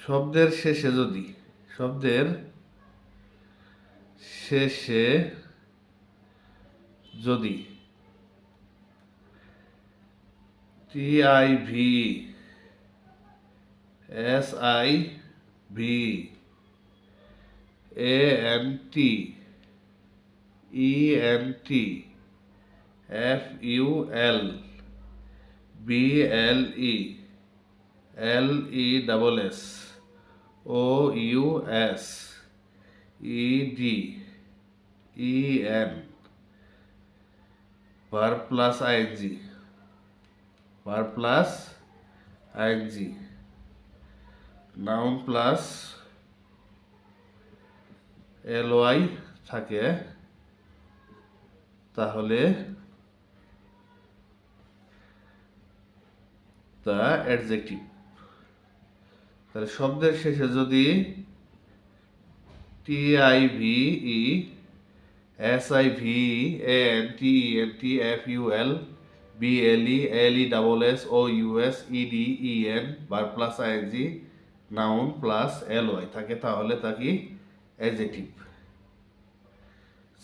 শব্দের শেষে যদি TIV SIV ANT ENT FUL BLE LESS OUS ED EN verb plus ing noun plus ly থাকে তাহলে তা অ্যাডজেক্টিভ। তাহলে শব্দের শেষে যদি TIV SIV ANT ENT FUL BLE LESS OUS ED EN verb plus ing noun plus ly থাকে তাহলে তা কি অ্যাডজেক্টিভ।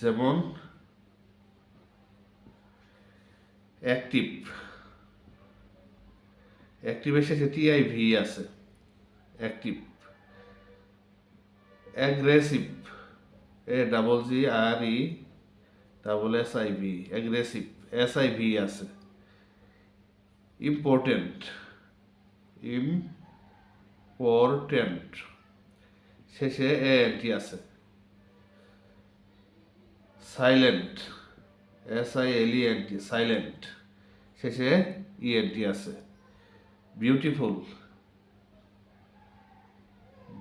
যেমন অ্যাক্টিভের শেষে TIV আছে, active. Aggressive AGGRESSIV aggressive SIV আছে। ইম্পর্টেন্ট শেষে ANT আছে। সাইলেন্ট SILENT সাইলেন্ট শেষে ENT আছে।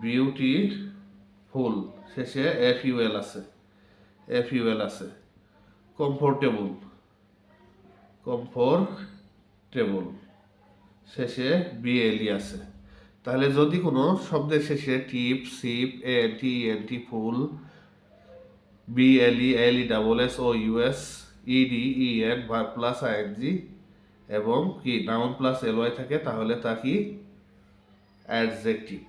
বিউটিফুল শেষে FUL আছে। কমফোর্টেবল শেষে BLE আছে। তাহলে যদি কোনো শব্দের শেষে টিপ, সিপ, ANT ENT, ফুল, BLE LESS OUS ED EN verb plus ing এবং কি নাউন প্লাস ly থাকে তাহলে তা কি অ্যাডজেক্টিভ।